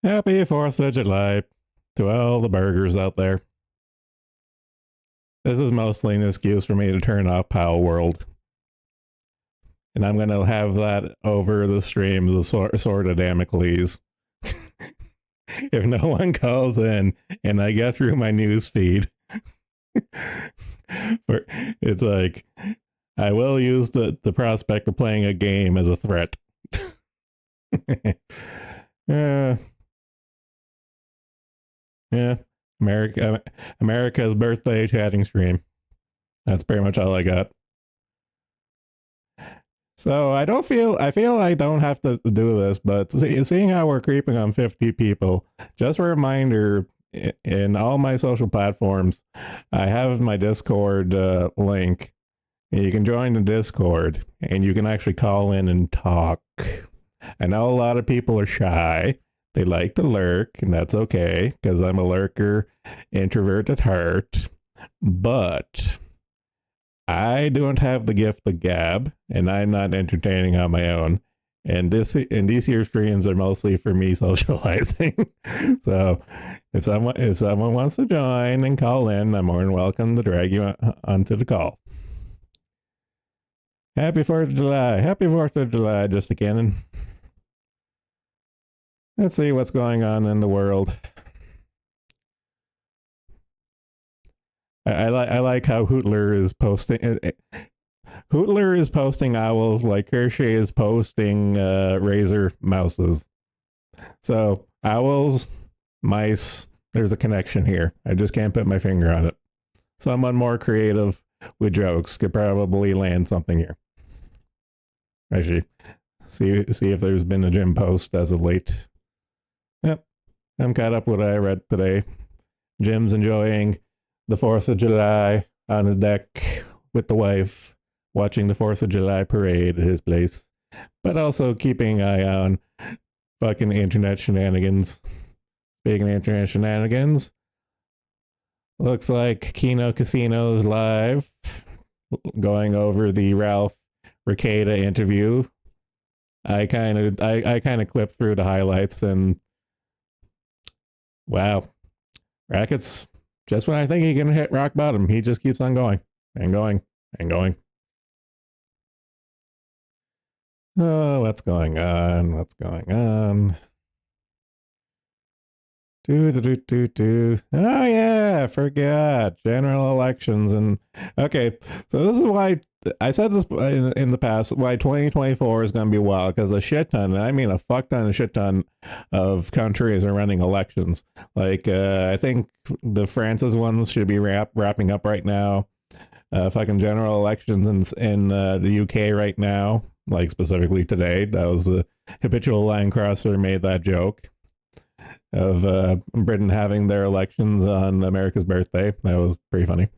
Happy 4th of July to all the burgers out there. This is mostly an excuse for me to turn off Pow World. And I'm going to have that over the stream as a sort of Damocles. If no one calls in and I get through my news feed, it's like, I will use the prospect of playing a game as a threat. Yeah. America's birthday chatting stream. That's pretty much all I got. So I feel I don't have to do this, but seeing how we're creeping on 50 people, just a reminder, in all my social platforms, I have my Discord link. You can join the Discord and you can actually call in and talk. I know a lot of people are shy. They like to lurk, and that's okay, because I'm a lurker, introvert at heart. But I don't have the gift of gab, and I'm not entertaining on my own. And these here streams are mostly for me socializing. So if someone wants to join and call in, I'm more than welcome to drag you onto the call. Happy 4th of July. Happy 4th of July, Just a Cannon. Let's see what's going on in the world. I like how Hootler is posting. Hootler is posting owls like Hershey is posting Razer mouses. So owls, mice, there's a connection here. I just can't put my finger on it. Someone more creative with jokes could probably land something here. Actually, see if there's been a gym post as of late. Yep, I'm caught up with what I read today. Jim's enjoying the 4th of July on his deck with the wife, watching the 4th of July parade at his place, but also keeping an eye on fucking internet shenanigans. Speaking of internet shenanigans, looks like Kino Casino is live, going over the Ralph Recaita interview. I kind of clipped through the highlights, and wow, Racket's just when I think he can hit rock bottom, he just keeps on going and going and going. Oh, what's going on? What's going on? Oh yeah, I forgot. General elections. And okay, so this is why I said this in the past, why 2024 is going to be wild, because a shit ton, and I mean a fuck ton, a shit ton of countries are running elections. Like, I think the France's ones should be wrapping up right now. Fucking general elections in the UK right now, like specifically today. That was the habitual line crosser made that joke of Britain having their elections on America's birthday. That was pretty funny.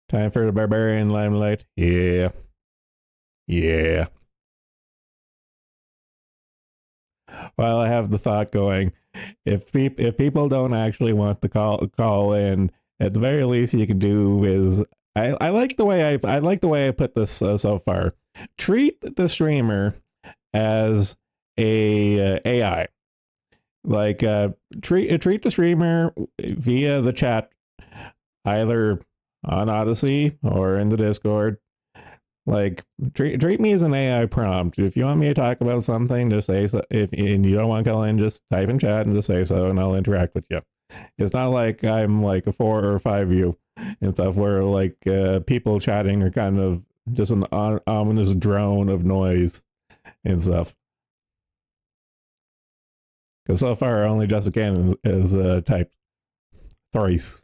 Time for the barbarian limelight. Yeah. Yeah. While I have the thought going, if people don't actually want to call in, at the very least you can do is I like the way I put this so far. Treat the streamer as a AI. Like treat the streamer via the chat, either on Odyssey or in the Discord. Like treat me as an AI prompt. If you want me to talk about something, just say so. If and you don't want to call in, just type in chat and just say so, and I'll interact with you. It's not like I'm like a 4 or 5 view and stuff where like people chatting are kind of just an ominous drone of noise and stuff. Because so far only Jessica Cannon is typed thrice.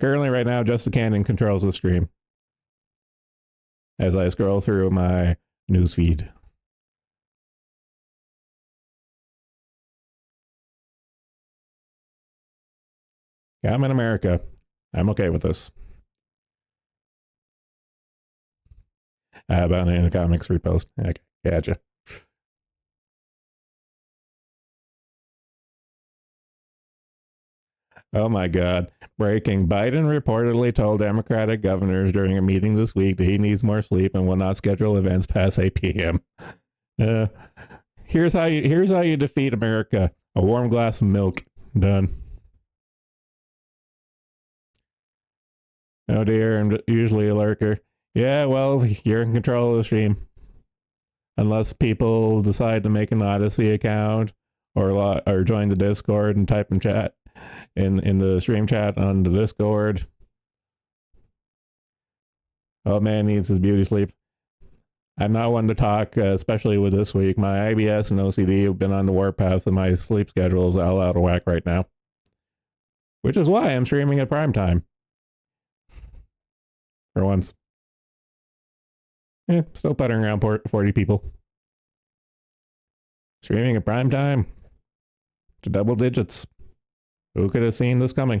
Currently, right now, Jessica Cannon controls the stream as I scroll through my newsfeed. Yeah, I'm in America. I'm okay with this. About in a comics repost. Okay, gotcha. Oh my God. Breaking. Biden reportedly told Democratic governors during a meeting this week that he needs more sleep and will not schedule events past 8 p.m. Uh, here's how you defeat America. A warm glass of milk. Done. Oh dear, I'm usually a lurker. Yeah, well, you're in control of the stream. Unless people decide to make an Odyssey account or join the Discord and type in chat in the stream chat on the Discord. Oh man needs his beauty sleep. I'm not one to talk, especially with this week. My IBS and OCD have been on the warpath, and my sleep schedule is all out of whack right now. Which is why I'm streaming at prime time. For once. Still puttering around 40 people. Streaming at prime time. To double digits. Who could have seen this coming?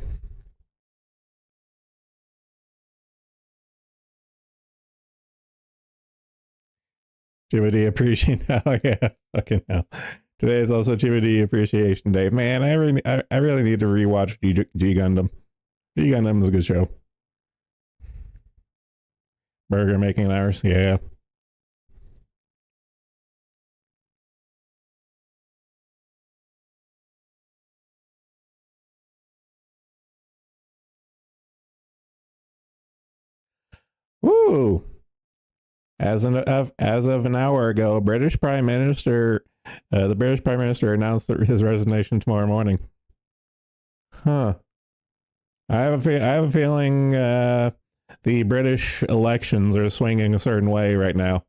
Jiminy appreciation. Oh yeah, fucking hell. Today is also Jiminy Appreciation Day. Man, I really need to rewatch G Gundam. G Gundam is a good show. Burger making hours, yeah. Woo! As of an hour ago, the British Prime Minister announced his resignation tomorrow morning. Huh. I have a feeling the British elections are swinging a certain way right now.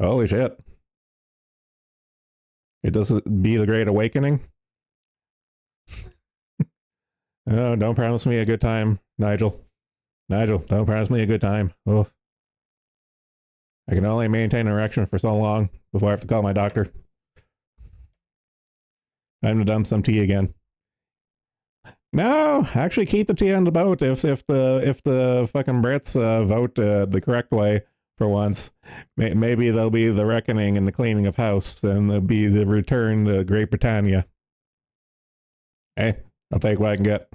Holy shit. It doesn't be the Great Awakening. Oh, don't promise me a good time, Nigel. Nigel, don't promise me a good time. Oh. I can only maintain an erection for so long before I have to call my doctor. Time to dump some tea again. No, actually keep the tea on the boat if the fucking Brits vote the correct way for once. Maybe there'll be the reckoning and the cleaning of house, and there'll be the return to Great Britannia. Hey, I'll take what I can get.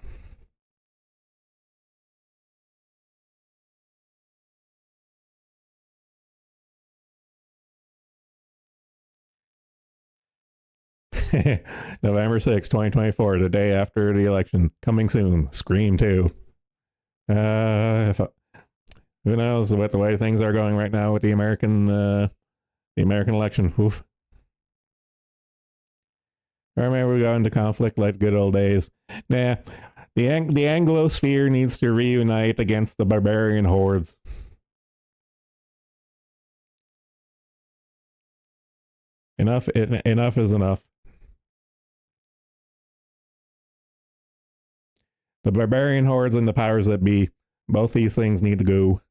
November 6, 2024, the day after the election. Coming soon. Scream 2. Who knows what the way things are going right now with the American election. Oof. Or maybe we go into conflict like good old days. Nah, the Anglosphere needs to reunite against the barbarian hordes. Enough is enough. The barbarian hordes and the powers that be, both these things need to go.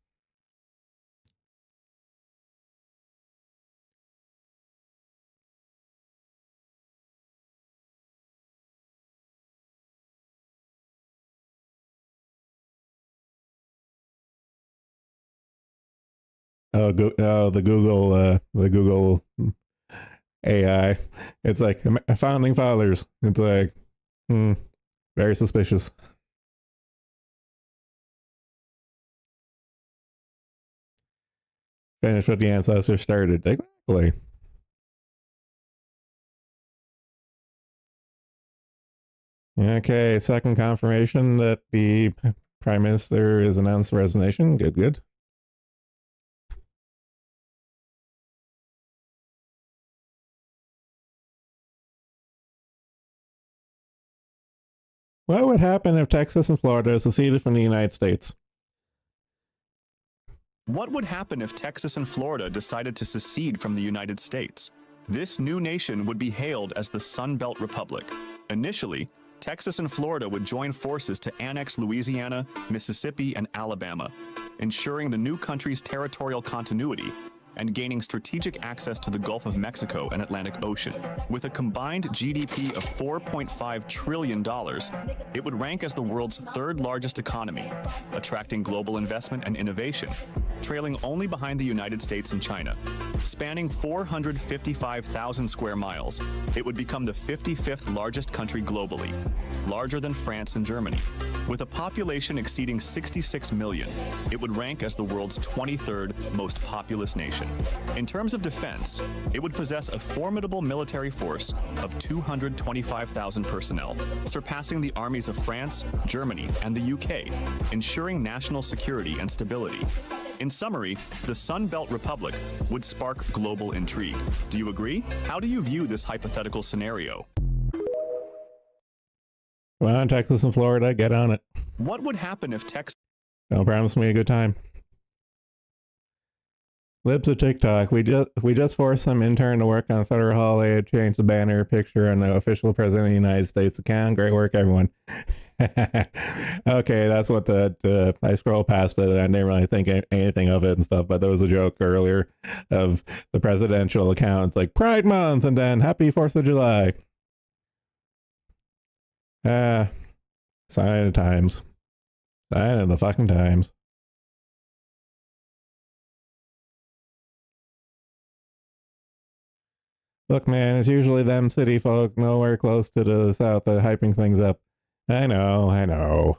The Google AI. It's like founding fathers. It's like, very suspicious. Finish what the ancestors started. Exactly. Okay, second confirmation that the Prime Minister has announced resignation. Good. What would happen if Texas and Florida seceded from the United States? What would happen if Texas and Florida decided to secede from the United States? This new nation would be hailed as the Sun Belt Republic. Initially, Texas and Florida would join forces to annex Louisiana, Mississippi, and Alabama, ensuring the new country's territorial continuity and gaining strategic access to the Gulf of Mexico and Atlantic Ocean. With a combined GDP of $4.5 trillion, it would rank as the world's third largest economy, attracting global investment and innovation. trailing only behind the United States and China. Spanning 455,000 square miles, it would become the 55th largest country globally, larger than France and Germany. With a population exceeding 66 million, it would rank as the world's 23rd most populous nation. In terms of defense, it would possess a formidable military force of 225,000 personnel, surpassing the armies of France, Germany, and the UK, ensuring national security and stability. In summary, the Sun Belt Republic would spark global intrigue. Do you agree? How do you view this hypothetical scenario? Come on, Texas and Florida, get on it. What would happen if Texas... Don't promise me a good time. Libs of TikTok. We just forced some intern to work on a federal holiday, change the banner picture on the official president of the United States account. Great work, everyone. Okay, that's what I scrolled past it and I didn't really think anything of it and stuff, but there was a joke earlier of the presidential account. It's like Pride Month and then Happy 4th of July. Sign of the times. Sign of the fucking times. Look, man, it's usually them city folk nowhere close to the south that are hyping things up. I know.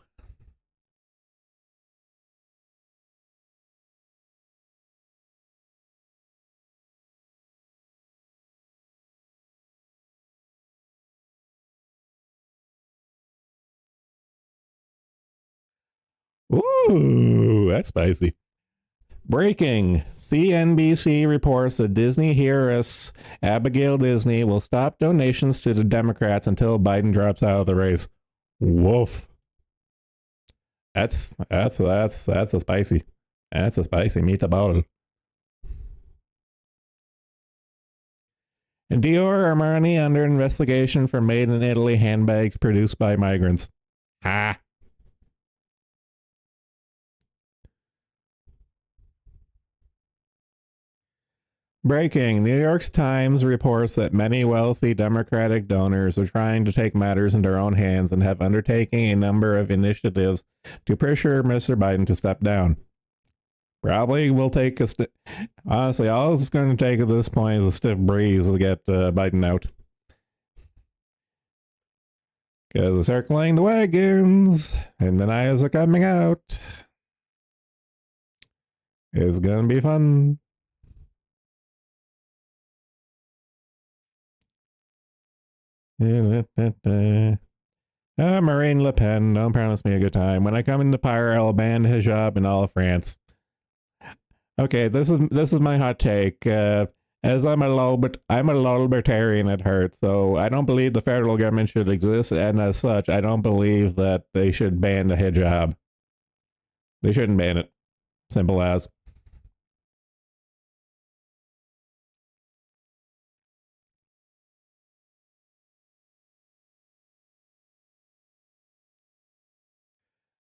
Ooh, that's spicy. Breaking. CNBC reports that Disney heiress Abigail Disney will stop donations to the Democrats until Biden drops out of the race. Woof. That's a spicy. That's a spicy meatball. And Dior Armani under investigation for made in Italy handbags produced by migrants. Ha. Breaking. New York Times reports that many wealthy Democratic donors are trying to take matters in their own hands and have undertaken a number of initiatives to pressure Mr. Biden to step down. Probably will take honestly, all it's going to take at this point is a stiff breeze to get Biden out. Because they're circling the wagons and the knives are coming out. It's going to be fun. Marine Le Pen, don't promise me a good time. When I come into power, I'll ban hijab in all of France. Okay, this is my hot take. As I'm a libertarian at heart, so I don't believe the federal government should exist, and as such, I don't believe that they should ban the hijab. They shouldn't ban it. Simple as.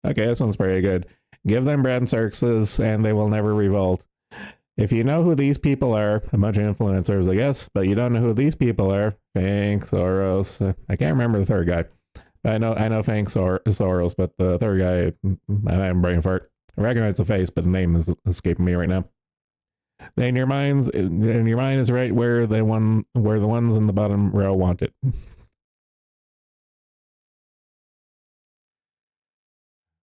Okay, this one's pretty good. Give them bread and circuses, and they will never revolt. If you know who these people are, a bunch of influencers, I guess, but you don't know who these people are, Fank, Soros. I can't remember the third guy. I know Fank Soros, but the third guy, I'm brain fart. I recognize the face, but the name is escaping me right now. And your mind is right where the ones in the bottom row want it.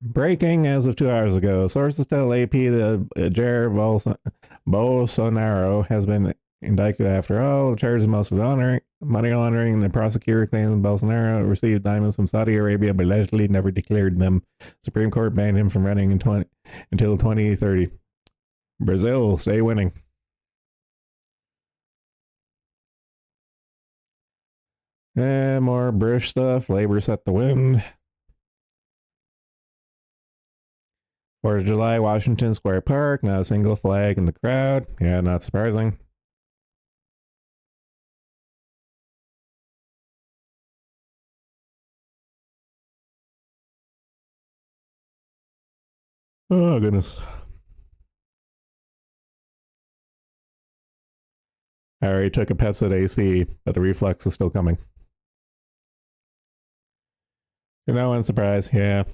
Breaking as of 2 hours ago, sources tell AP that Jair Bolsonaro has been indicted after all. The charges mostly money laundering, and the prosecutor claims Bolsonaro received diamonds from Saudi Arabia but allegedly never declared them. Supreme Court banned him from running until 2030. Brazil, stay winning. And more British stuff. Labor set the wind. 4th of July, Washington Square Park, not a single flag in the crowd. Yeah, not surprising. Oh, goodness. I already took a Pepsid AC, but the reflux is still coming. No one's surprised, yeah.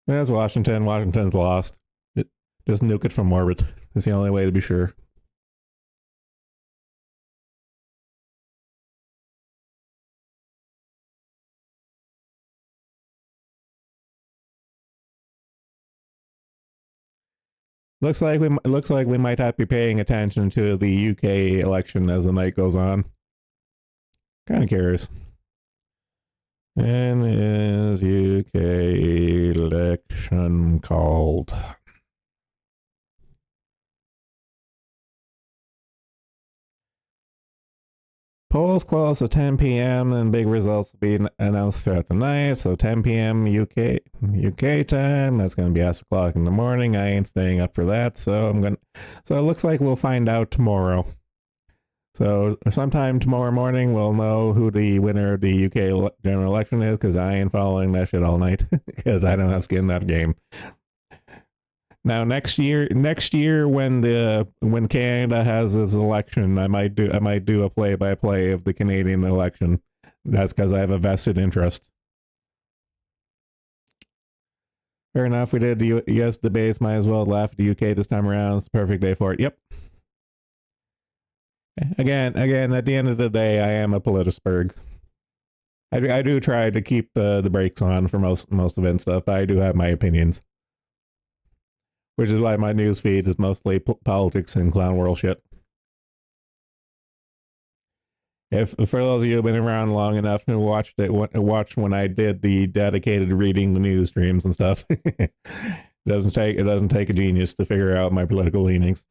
That's Washington. Washington's lost. Just nuke it from orbit. It's the only way to be sure. Looks like we might have to be paying attention to the UK election as the night goes on. Kind of curious. And is UK election called? Polls close at 10 p.m. and big results will be announced throughout the night. So 10 p.m. UK time. That's going to be 8 o'clock in the morning. I ain't staying up for that. So it looks like we'll find out tomorrow. So sometime tomorrow morning we'll know who the winner of the UK general election is, because I ain't following that shit all night because I don't have skin in that game. Now next year when Canada has its election, I might do a play-by-play of the Canadian election. That's because I have a vested interest. Fair enough. We did the US debates. Might as well laugh at the UK this time around. It's the perfect day for it. Yep. Again, at the end of the day, I am a politisberg. I do try to keep the brakes on for most event stuff, but I do have my opinions. Which is why my news feed is mostly politics and clown world shit. If for those of you who've been around long enough and watched when I did the dedicated reading the news streams and stuff, it doesn't take a genius to figure out my political leanings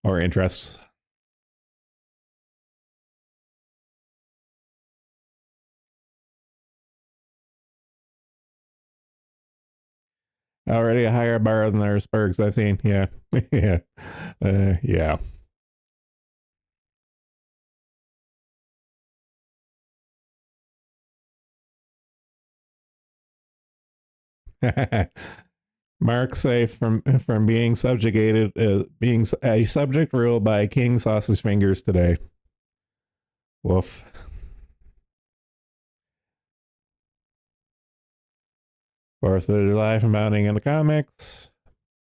or interests. Already a higher bar than their Spurgs I've seen. Yeah. Yeah. Yeah. Mark safe from being subjugated, being a subject ruled by King Sausage Fingers today. Woof. Fourth of July from Bounding in the comics.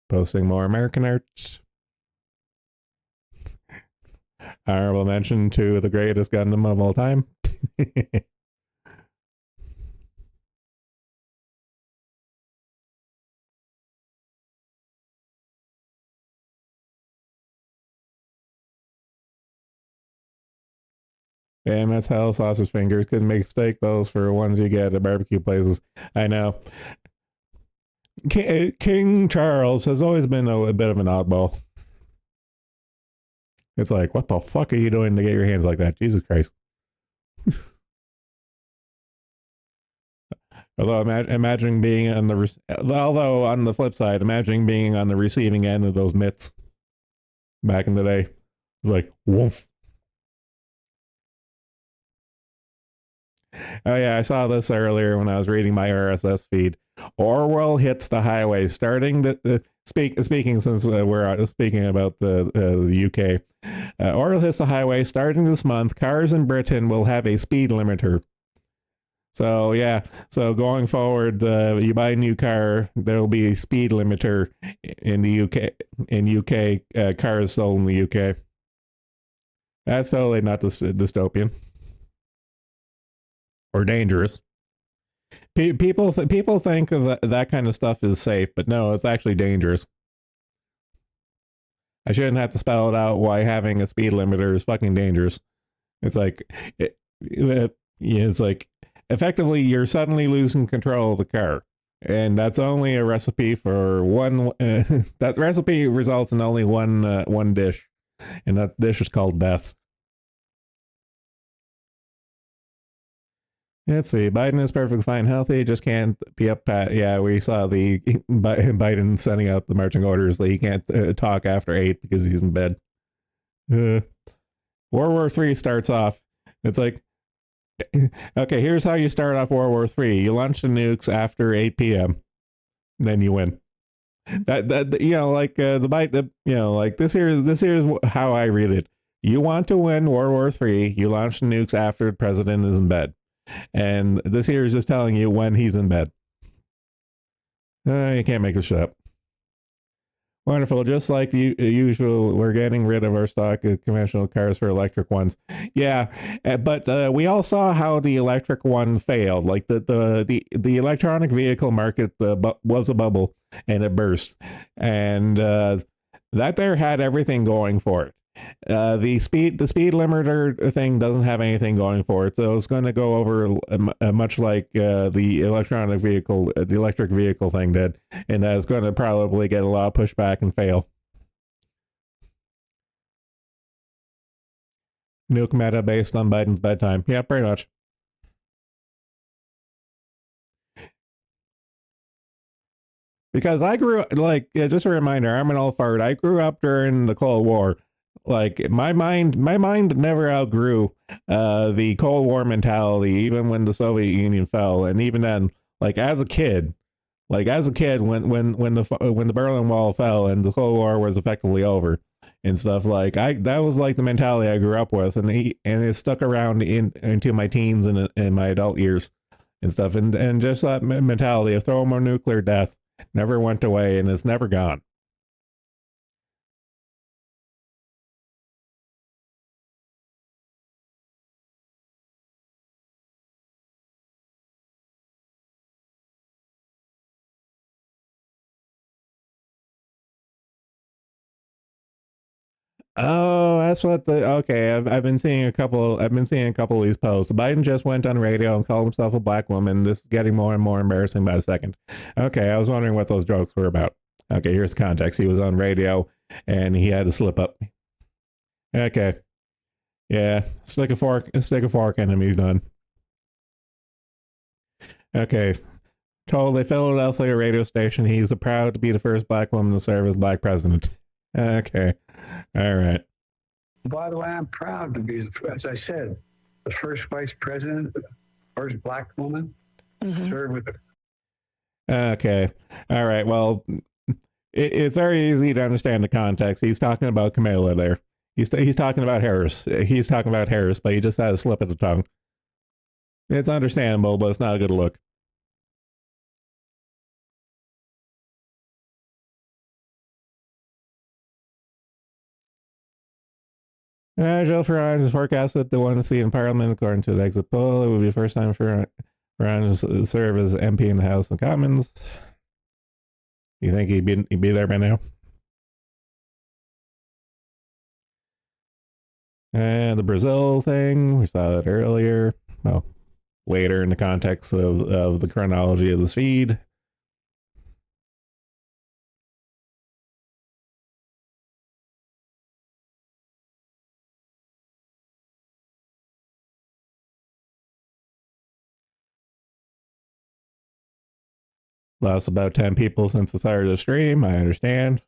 Posting more American art. Honorable mention to the greatest Gundam of all time. Damn, that's hell sausage fingers. Couldn't make steak those for ones you get at barbecue places. I know. King Charles has always been a bit of an oddball. It's like, what the fuck are you doing to get your hands like that? Jesus Christ. Although imagining being on the flip side, imagining being on the receiving end of those mitts back in the day. It's like, woof. Oh yeah, I saw this earlier when I was reading my RSS feed. Orwell hits the highway, starting speaking since we're speaking about the UK. Orwell hits the highway starting this month. Cars in Britain will have a speed limiter. So yeah, so going forward, you buy a new car, there'll be a speed limiter in the UK. Cars sold in the UK. That's totally not dystopian or dangerous. People think that kind of stuff is safe, but no, it's actually dangerous. I shouldn't have to spell it out why having a speed limiter is fucking dangerous. It's like it's like effectively you're suddenly losing control of the car, and that's only a recipe for one. That recipe results in only one dish, and that dish is called death. Let's see. Biden is perfectly fine, healthy. Just can't be up at. Yeah, we saw the Biden sending out the marching orders that he can't talk after 8 because he's in bed. World War III starts off. It's like, okay, here's how you start off World War III. You launch the nukes after 8 p.m. Then you win. That you know, like the Biden. You know, like this here is how I read it. You want to win World War III. You launch the nukes after the president is in bed. And this here is just telling you when he's in bed. You can't make this shit up. Wonderful. Just like the usual, we're getting rid of our stock of conventional cars for electric ones. Yeah, but we all saw how the electric one failed. Like the electronic vehicle market was a bubble and it burst, and that there had everything going for it. The speed limiter thing doesn't have anything going for it, so it's going to go over much like the electric vehicle thing did, and that's going to probably get a lot of pushback and fail. Nuke meta based on Biden's bedtime. Yeah, pretty much. Because I grew up, like, yeah, just a reminder, I'm an old fart. I grew up during the Cold War. Like my mind never outgrew the Cold War mentality, even when the Soviet Union fell, and even then, like as a kid, when the Berlin Wall fell and the Cold War was effectively over and stuff, like I that was like the mentality I grew up with, and it stuck around into my teens and in my adult years and stuff, and just that mentality of thermonuclear death never went away and it's never gone. Oh, that's what the okay. I've been seeing a couple of these posts. Biden just went on radio and called himself a black woman. This is getting more and more embarrassing by the second. Okay, I was wondering what those jokes were about. Okay, here's context. He was on radio and he had to slip up. Okay, yeah, stick a fork in him. He's done. Okay, told a Philadelphia radio station he's proud to be the first black woman to serve as black president. Okay, all right. By the way, I'm proud to be, as I said, the first vice president, first black woman to serve with the. Okay. All right. Well, it's very easy to understand the context. He's talking about Camilla there. He's talking about Harris. He's talking about Harris, but he just had a slip of the tongue. It's understandable, but it's not a good look. Joe Farage is forecasted to win a seat in Parliament according to the exit poll. It would be the first time for Farage to serve as MP in the House of Commons. You think he'd be there by now? And the Brazil thing, we saw that earlier. Well, later in the context of the chronology of this feed. Lost about 10 people since the start of the stream. I understand.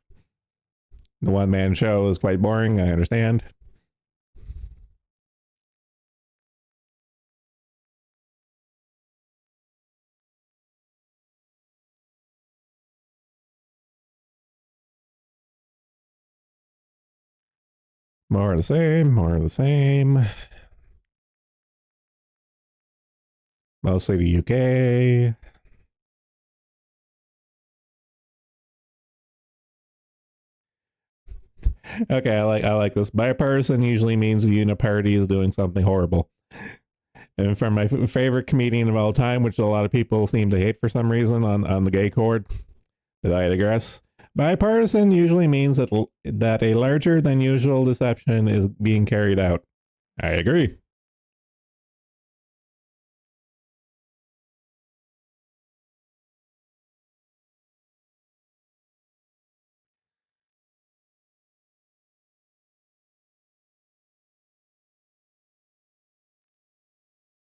The one man show is quite boring. I understand. More of the same, more of the same. Mostly the UK. Okay, I like this. Bipartisan usually means the uniparty is doing something horrible. And from my favorite comedian of all time, which a lot of people seem to hate for some reason on the gay chord, that I digress. Bipartisan usually means that a larger than usual deception is being carried out. I agree.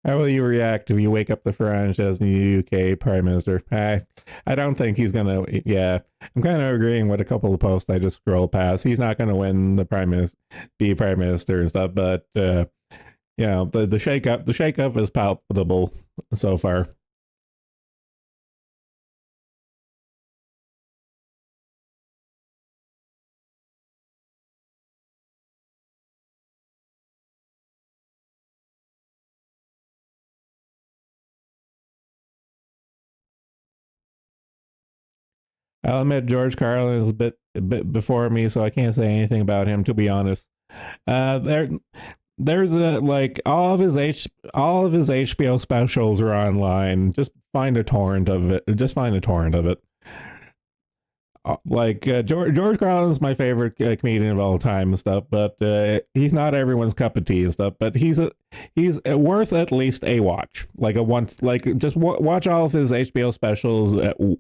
How will you react if you wake up the Farage as new UK Prime Minister? I don't think he's gonna. Yeah, I'm kind of agreeing with a couple of posts I just scrolled past. He's not gonna win be Prime Minister and stuff. But the shakeup is palpable so far. I'll admit George Carlin is a bit before me, so I can't say anything about him, to be honest. There there's a like all of his HBO specials are online. Just find a torrent of it. Just find a torrent of it. George Carlin is my favorite comedian of all time and stuff, but he's not everyone's cup of tea and stuff. But he's worth at least a watch, like a once, like just watch all of his HBO specials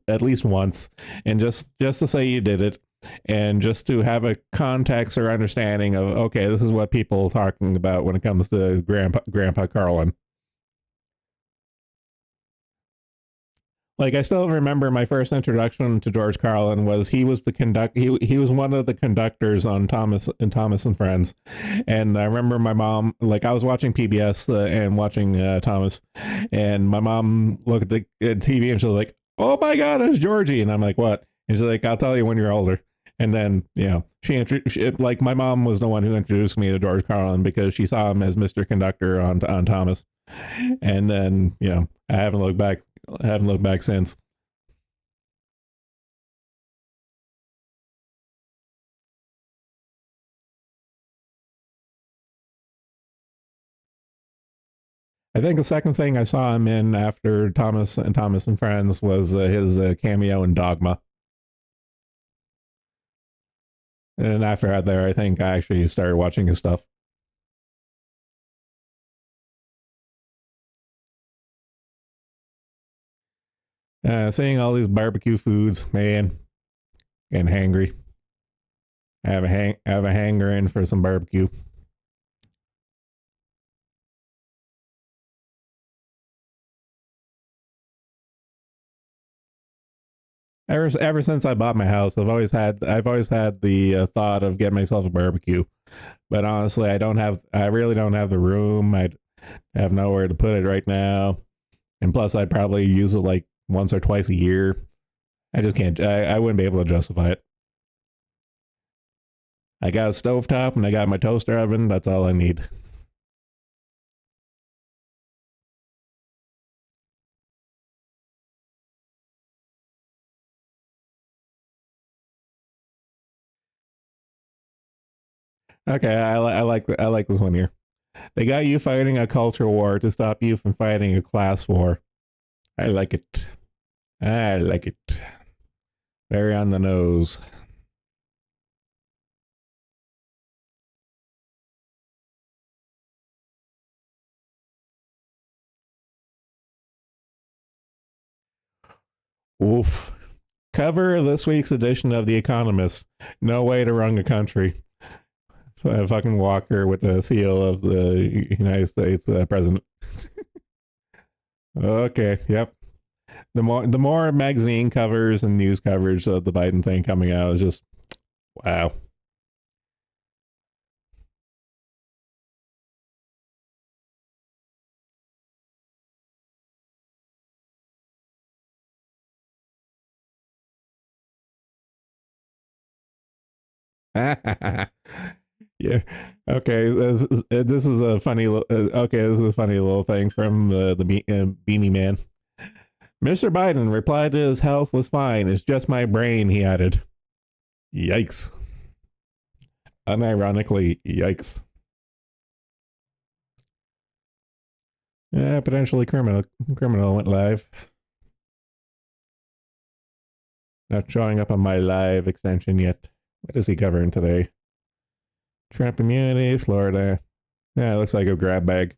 at least once, and just to say you did it, and just to have a context or understanding of okay, this is what people are talking about when it comes to Grandpa Carlin. Like I still remember my first introduction to George Carlin was he was the he was one of the conductors on Thomas and Friends, and I remember my mom, like I was watching PBS and watching Thomas, and my mom looked at the TV and she was like, "Oh my God, it's Georgie," and I'm like, "What?" And she's like, "I'll tell you when you're older." And then like my mom was the one who introduced me to George Carlin because she saw him as Mr. Conductor on Thomas, and then I haven't looked back. I haven't looked back since. I think the second thing I saw him in after Thomas and Friends was his cameo in Dogma. And after that, there, I think I actually started watching his stuff. Seeing all these barbecue foods, man, getting hangry. I have a hanger in for some barbecue. Ever since I bought my house, I've always had the thought of getting myself a barbecue. But honestly, I really don't have the room. I have nowhere to put it right now. And plus, I'd probably use it like once or twice a year. I just can't. I wouldn't be able to justify it. I got a stovetop and I got my toaster oven. That's all I need. Okay, I like this one here. They got you fighting a culture war to stop you from fighting a class war. I like it. I like it. Very on the nose. Oof. Cover this week's edition of The Economist. No way to run a country. Fucking Walker with the seal of the United States president. Okay, yep. The more magazine covers and news coverage of the Biden thing coming out is just wow. Yeah. Okay. This is a funny. Okay, this is a funny little thing from Beanie Man. Mr. Biden replied that his health was fine. It's just my brain. He added. Yikes. Unironically, yikes. Yeah, potentially criminal. Criminal went live. Not showing up on my live extension yet. What is he covering today? Trump immunity, Florida. Yeah, it looks like a grab bag.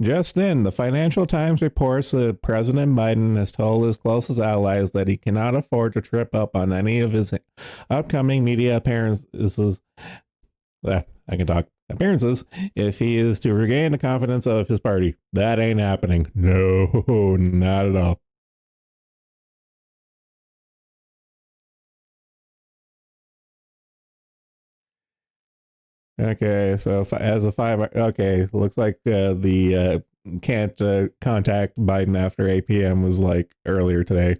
Just then, the Financial Times reports that President Biden has told his closest allies that he cannot afford to trip up on any of his upcoming media appearances. I can talk. Appearances if he is to regain the confidence of his party. That ain't happening. No, not at all. Okay, so as a five, okay, looks like the can't contact Biden after 8 p.m. was like earlier today.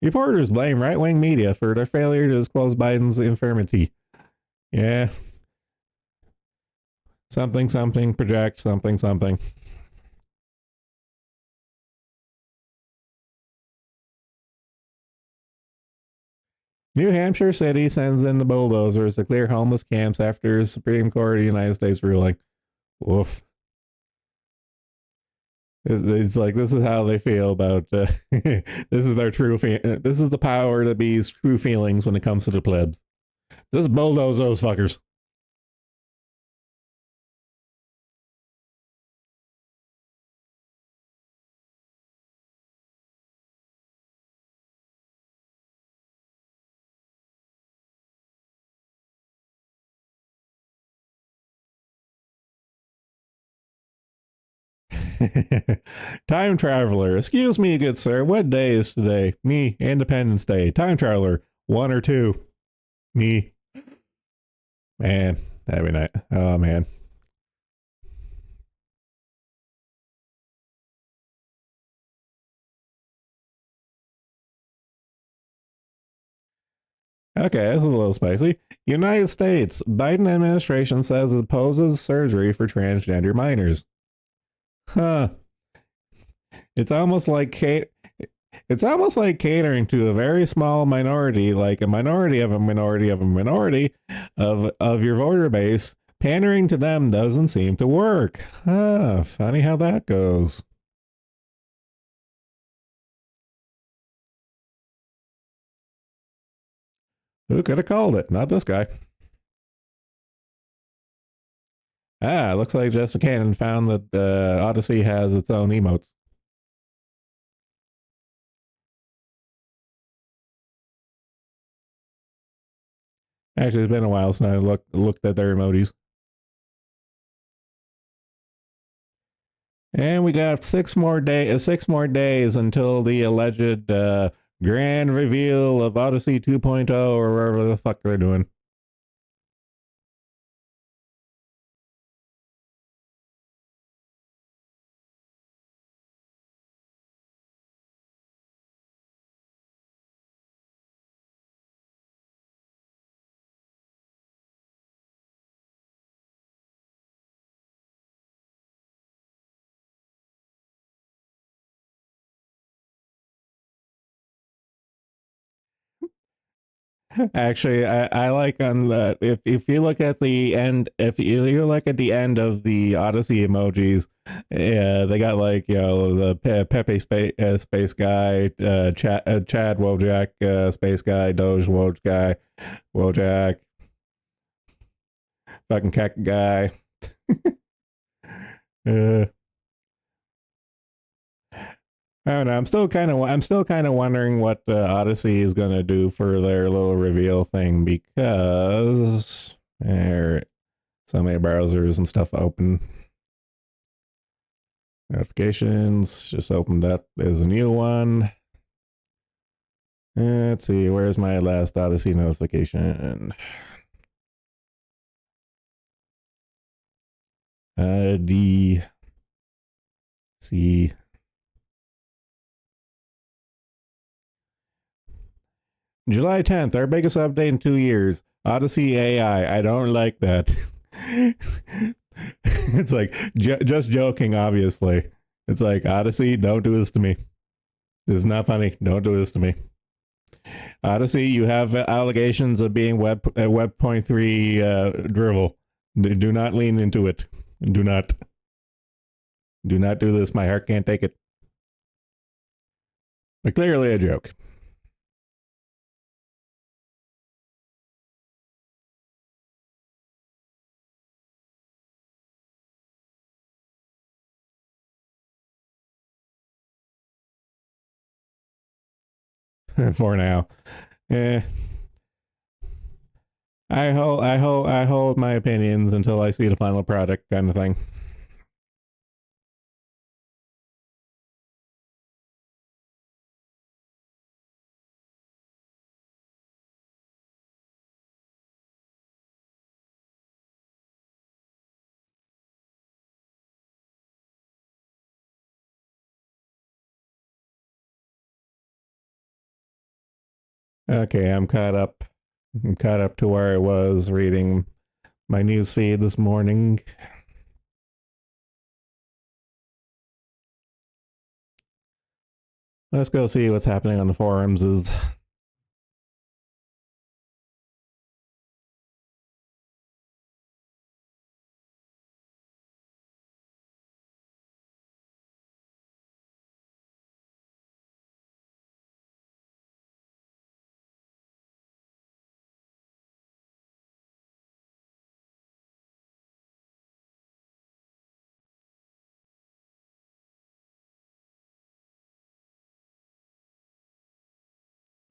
Reporters blame right wing media for their failure to disclose Biden's infirmity. Yeah. Something, something, project, something, something. New Hampshire City sends in the bulldozers to clear homeless camps after Supreme Court of the United States ruling. Woof. It's like this is how they feel about this is their this is the power to be's true feelings when it comes to the plebs. Just bulldoze those fuckers. Time traveler. Excuse me, good sir. What day is today? Me, Independence Day. Time traveler. 1 or 2. Me. Man, that'd be nice. Oh, man. Okay, this is a little spicy. United States. Biden administration says it opposes surgery for transgender minors. Huh. It's almost like it's almost like catering to a very small minority, like a minority of a minority of a minority of your voter base. Pandering to them doesn't seem to work. Huh, funny how that goes. Who could have called it? Not this guy. Looks like Jessica Cannon found that Odyssey has its own emotes. Actually, it's been a while since I looked at their emojis. And we got 6 more days until the alleged grand reveal of Odyssey 2.0 or whatever the fuck they're doing. Actually, I like on the if you look at the end if you look at the end of the Odyssey emojis, they got like the Pepe space guy, Chad Wojak space guy, Doge Wojak, fucking cat guy. uh, I don't know. I'm still kind of wondering what Odyssey is gonna do for their little reveal thing because there so many browsers and stuff open. Notifications just opened up. There's a new one. Let's see. Where's my last Odyssey notification? D C July 10th, our biggest update in 2 years. Odyssey AI. I don't like that. It's like just joking, obviously. It's like Odyssey, don't do this to me. This is not funny. Don't do this to me. Odyssey, you have allegations of being Web.3 drivel. Do not lean into it. Do not. Do not do this. My heart can't take it. But clearly a joke. For now. Eh. I hold my opinions until I see the final product, kind of thing. Okay, I'm caught up. I'm caught up to where I was reading my news feed this morning. Let's go see what's happening on the forums. Is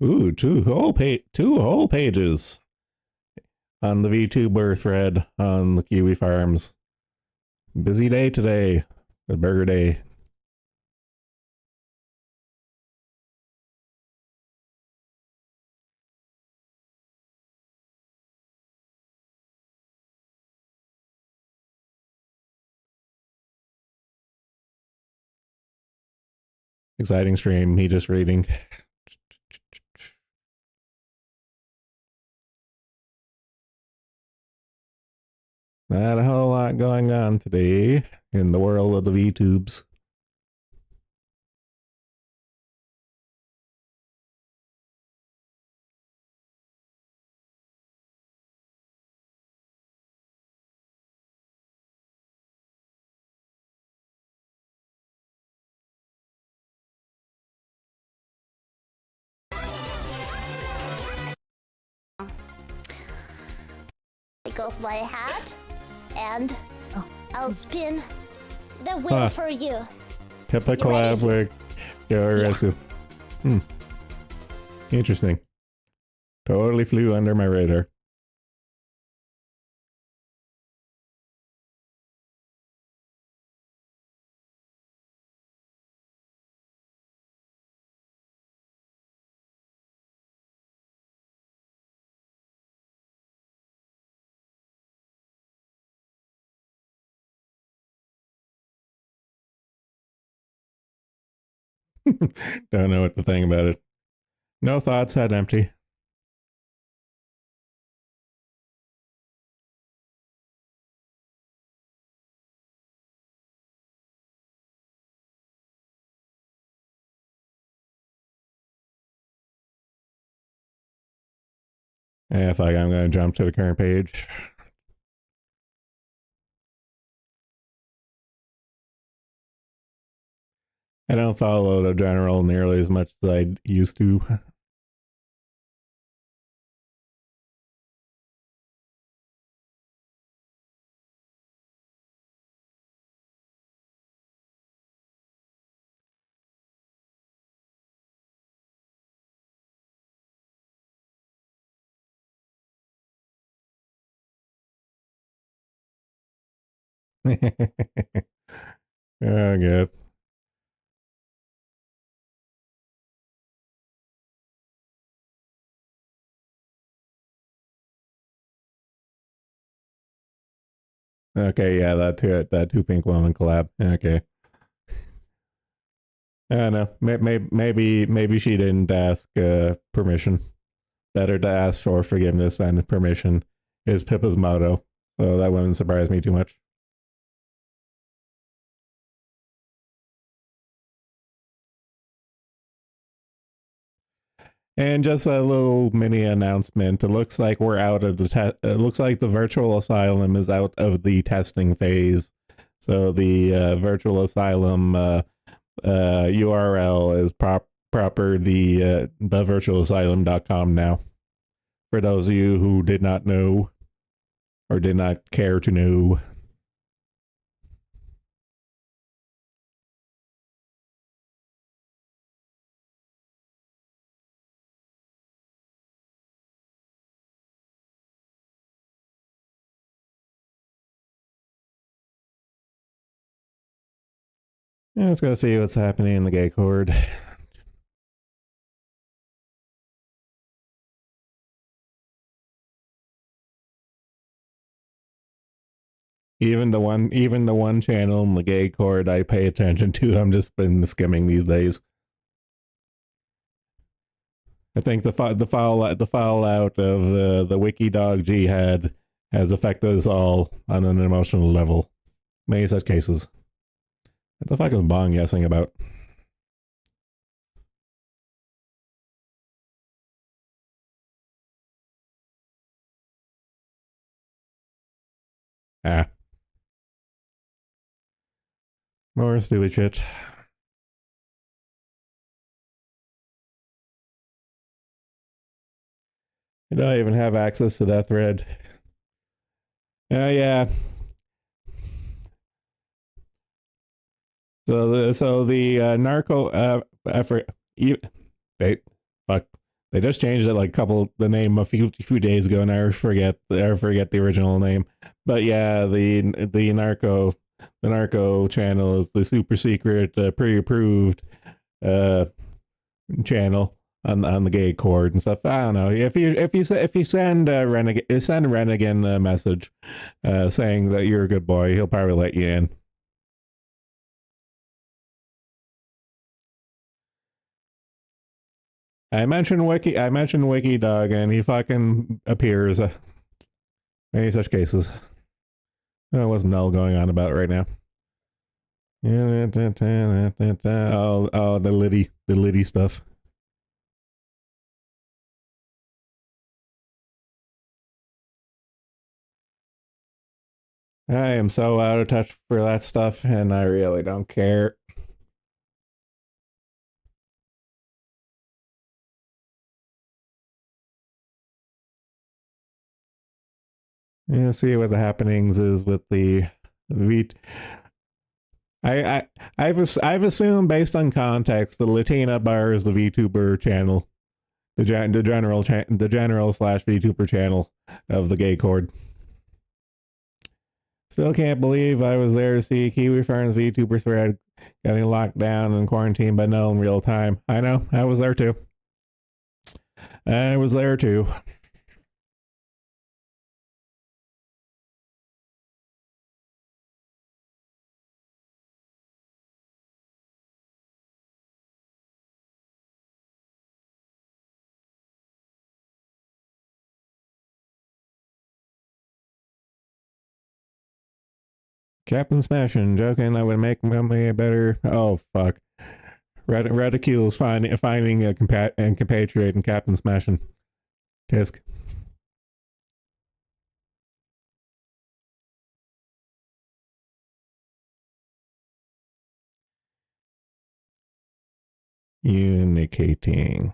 ooh, two whole pages on the VTuber thread on the Kiwi Farms. Busy day today. The burger day. Exciting stream. Me just reading. Not a whole lot going on today in the world of the VTubes. Take off my hat and I'll spin the wheel for you. Pippa You collab ready? with Yoresu. Interesting. Totally flew under my radar. Don't know what to think about it. No thoughts, head empty. Yeah, fuck, I'm gonna jump to the current page. I don't follow the general nearly as much as I used to. Oh, good. Okay, yeah, that two pink woman collab. Okay. I don't know. Maybe she didn't ask permission. Better to ask for forgiveness than permission is Pippa's motto. So that wouldn't surprise me too much. And just a little mini announcement. It looks like we're out of the it looks like the virtual asylum is out of the testing phase. So the virtual asylum URL is proper the virtualasylum.com now. For those of you who did not know or did not care to know. Yeah, let's go see what's happening in the gay chord. Even the one channel in the gay chord I pay attention to, I'm just been skimming these days. I think the fallout of the Wikidog jihad has affected us all on an emotional level. Many such cases. What the fuck is Bong yesing about? Ah, more stupid shit. I don't even have access to that thread. Yeah. So the narco effort they fuck they just changed it like the name a few days ago, and I forget the original name. But yeah, the narco channel is the super secret pre-approved uh channel on the gay cord and stuff. I don't know if you send a Renegade a message saying that you're a good boy, he'll probably let you in. I mentioned Wikidog, and he fucking appears. Any such cases. What's Null going on about right now? Oh, the Liddy stuff. I am so out of touch for that stuff, and I really don't care. Yeah, see what the happenings is with the V. I've assumed based on context the Latina bar is the VTuber channel, the general slash VTuber channel of the gay cord. Still can't believe I was there to see Kiwi Farms VTuber thread getting locked down and quarantined by Null in real time. I know, I was there too. Captain Smashing, joking I would make me a better. Oh, fuck. Reticules finding a compatriot in Captain Smashing. Tisk. Unicating.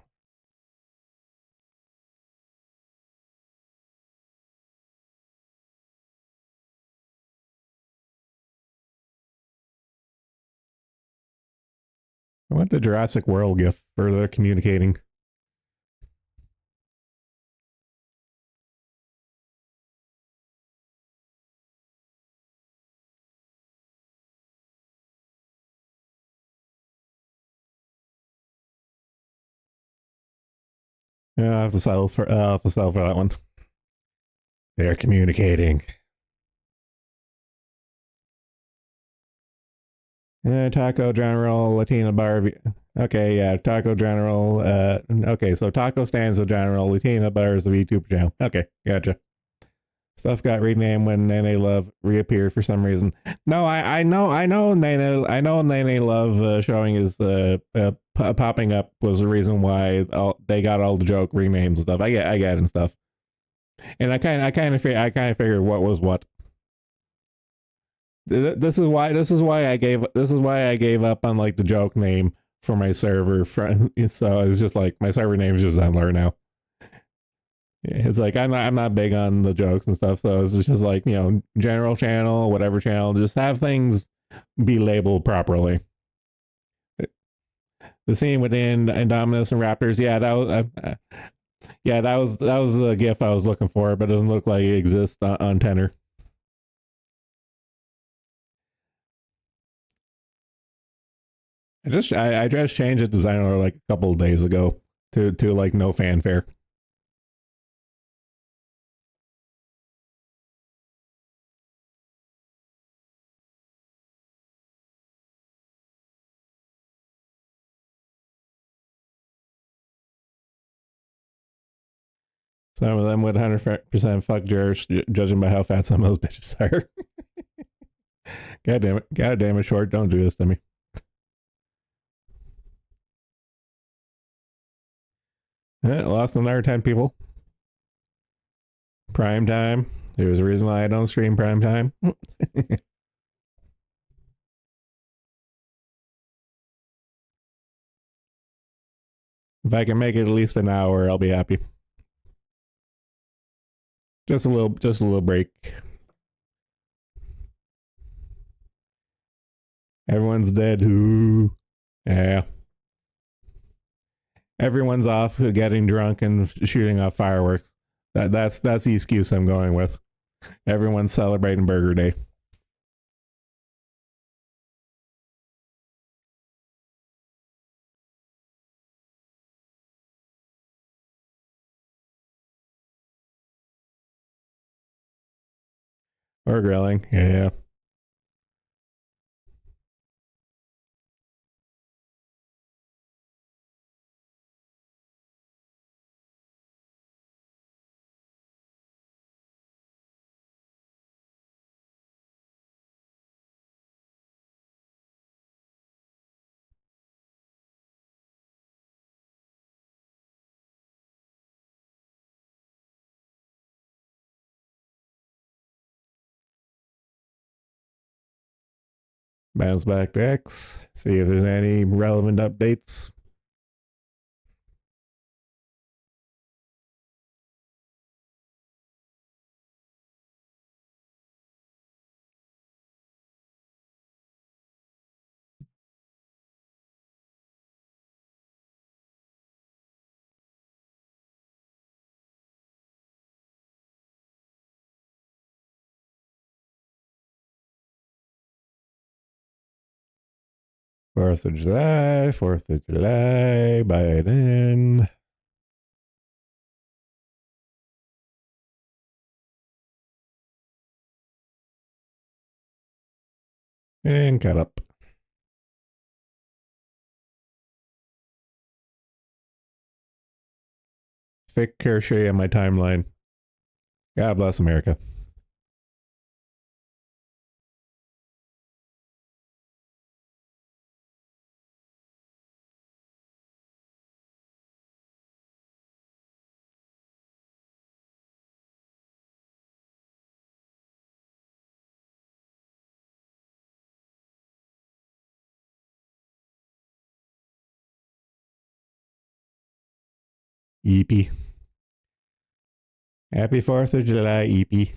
I want the Jurassic World gif for the communicating. Yeah, I'll have to settle for that one. They're communicating. Yeah, Taco General, Latina Bar. Okay, yeah, Taco General. Okay, so Taco stands the General, Latina Bar is the VTuber channel. Okay, gotcha. Stuff got renamed when Nene Love reappeared for some reason. No, I know Nene Love showing his popping up was the reason why they got all the joke renames and stuff. I get it and stuff. And I kind of figured what was what. This is why I gave up on like the joke name for my server. So it's just like my server name is just Zenler now. It's like I'm not big on the jokes and stuff, so it's just like, general channel, whatever channel, just have things be labeled properly. The scene within Indominus and Raptors, that was a GIF I was looking for, but it doesn't look like it exists on Tenor. I just changed the designer like a couple of days ago to like no fanfare. Some of them would 100% fuck Jers, judging by how fat some of those bitches are. God damn it. God damn it, Short. Don't do this to me. Lost another 10 people. Prime time. There's a reason why I don't stream prime time. If I can make it at least an hour, I'll be happy. Just a little break. Everyone's dead. Ooh. Yeah. Everyone's off getting drunk and shooting off fireworks. That's the excuse I'm going with. Everyone's celebrating Burger Day. Or grilling. Yeah. Bounce back to X. See if there's any relevant updates. Fourth of July, Biden. And cut up. Thick Kershay on my timeline. God bless America. EP. Happy 4th of July, EP.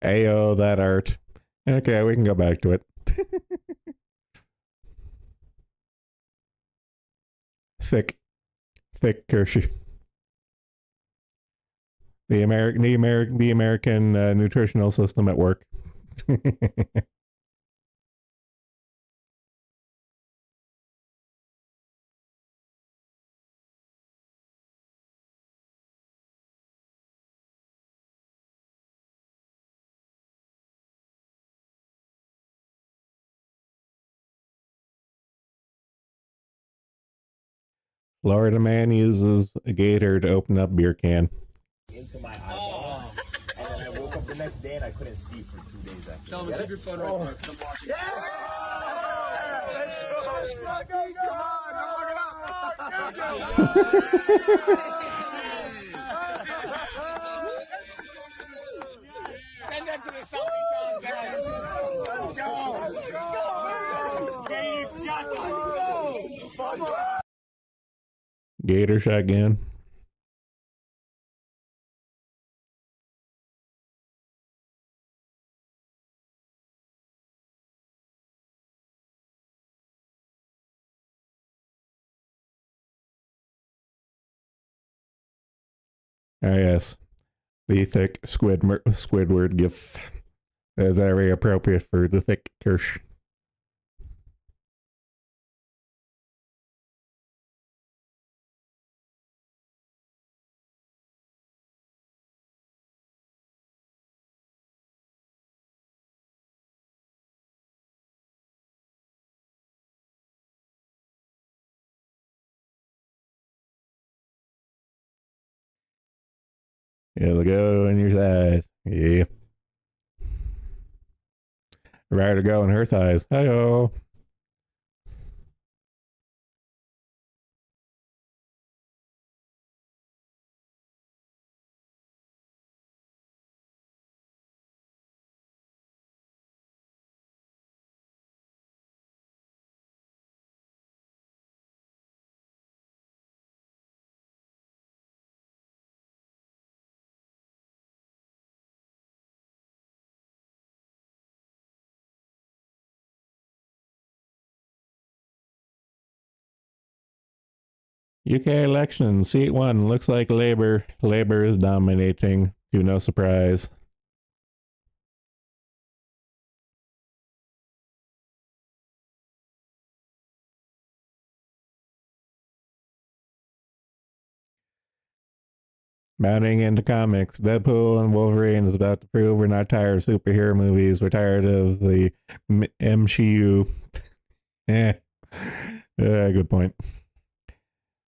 Ayo, that art. Okay, we can go back to it. Thick Kershey. The American nutritional system at work. Florida man uses a gator to open up beer can. Into my eyeball, and then I woke up the next day and I couldn't see for 2 days after. Tell me, keep your phone right there. I'm watching. Yeah! Let's go! Send that to the Southie guys. Let's go! Gator shotgun. Ah, yes. The thick Squidward gif. That is very appropriate for the thick Kirsch. It'll go in your thighs. Yeah. Rather go in her thighs. Hey-oh. UK election, seat 1, looks like Labour. Labour is dominating, to no surprise. Mounting into comics, Deadpool and Wolverine is about to prove we're not tired of superhero movies. We're tired of the MCU. Eh. Good point.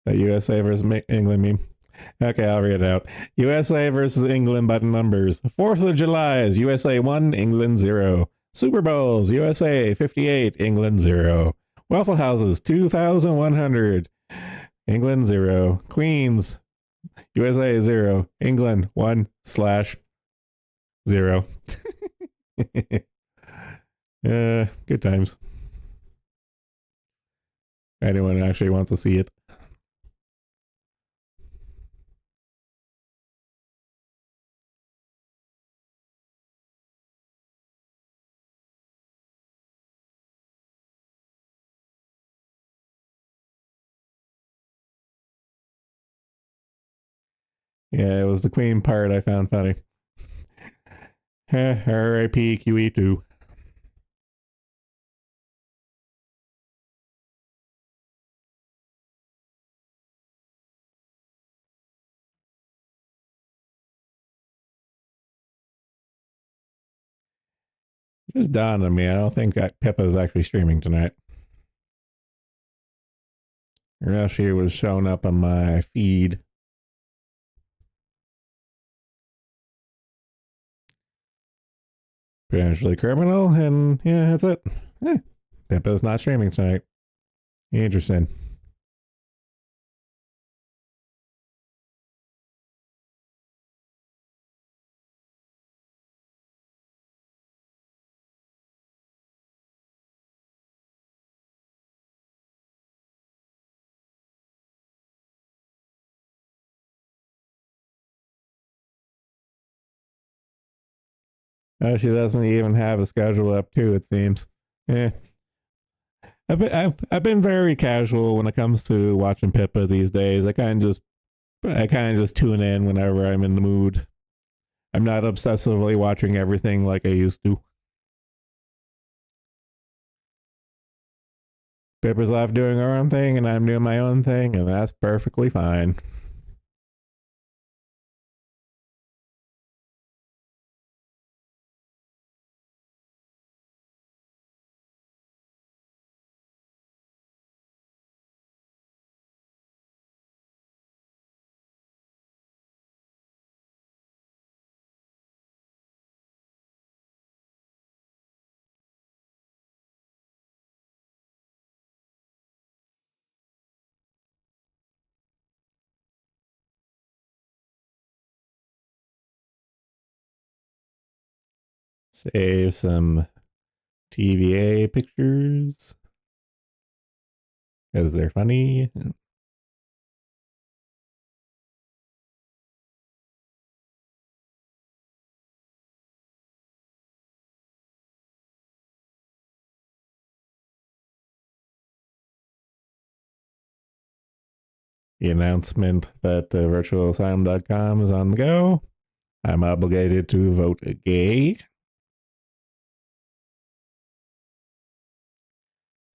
The USA versus England meme. Okay, I'll read it out. USA versus England button numbers. 4th of July is USA 1, England 0. Super Bowls, USA 58, England 0. Waffle Houses, 2,100. England 0. Queens, USA 0. England 1/0. Good times. Anyone actually wants to see it. Yeah, it was the Queen part I found funny. R.I.P. QE2. It just dawned on me. I don't think that Pippa is actually streaming tonight. Or else she was showing up on my feed. Potentially criminal, and yeah, that's it. Pippa's not streaming tonight. Interesting. Oh, she doesn't even have a schedule up too, it seems. Eh. I've been very casual when it comes to watching Pippa these days. I kind of just tune in whenever I'm in the mood. I'm not obsessively watching everything like I used to. Pippa's off doing her own thing, and I'm doing my own thing, and that's perfectly fine. Save some TVA pictures because they're funny. The announcement that virtualasylum.com is on the go. I'm obligated to vote gay.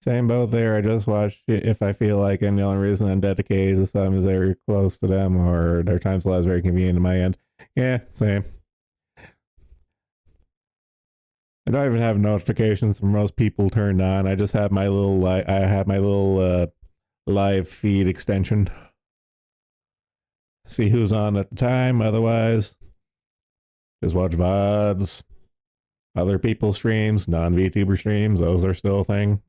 Same boat there. I just watched it if I feel like, and the only reason I'm dedicated is I'm very close to them or their time slot is very convenient to my end. Yeah, same. I don't even have notifications from most people turned on. I just have my little live feed extension. see who's on at the time. Otherwise, just watch VODs, other people's streams, non-VTuber streams. Those are still a thing.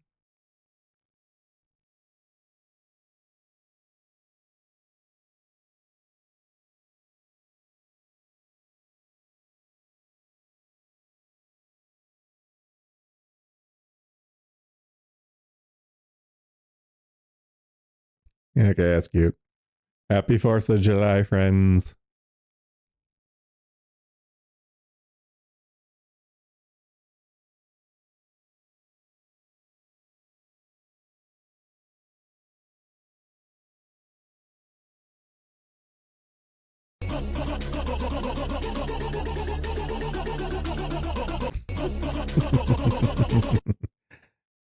Okay, that's cute. Happy 4th of July, friends.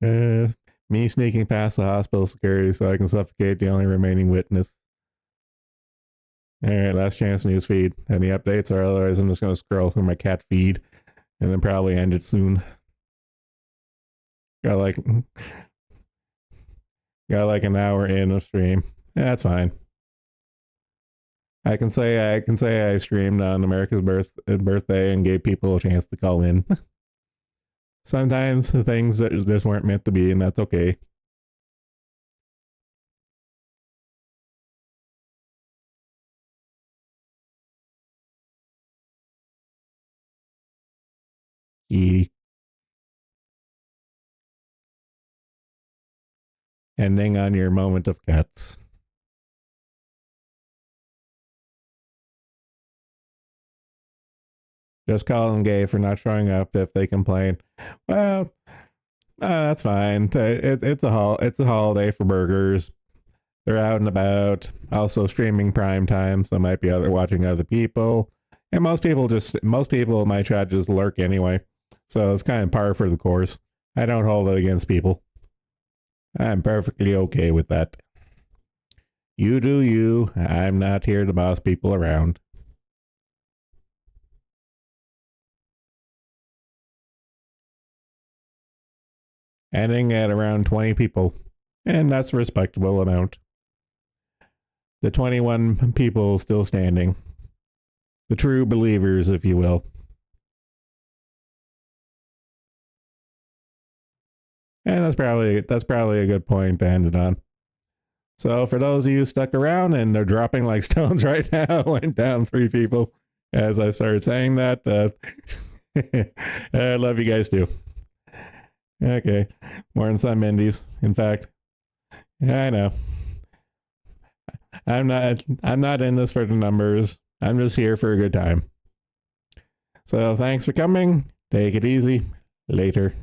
uh, me sneaking past the hospital security so I can suffocate the only remaining witness. All right, last chance news feed. Any updates, or otherwise I'm just going to scroll through my cat feed and then probably end it soon. Got like an hour in of stream. Yeah, that's fine. I can say I streamed on America's birthday and gave people a chance to call in. Sometimes the things that just weren't meant to be, and that's okay. Ending on your moment of cats. Just call them gay for not showing up if they complain. Well, that's fine. It's a holiday for burgers. They're out and about. Also streaming prime time, so might be watching other people. And most people in my chat just lurk anyway. So it's kind of par for the course. I don't hold it against people. I'm perfectly okay with that. You do you. I'm not here to boss people around. Ending at around 20 people. And that's a respectable amount. The 21 people still standing. The true believers, if you will. And that's probably a good point to end it on. So for those of you stuck around and they're dropping like stones right now, went down 3 people as I started saying that. I love you guys too. Okay, more than some indies. In fact, yeah, I know. I'm not in this for the numbers. I'm just here for a good time. So thanks for coming. Take it easy. Later.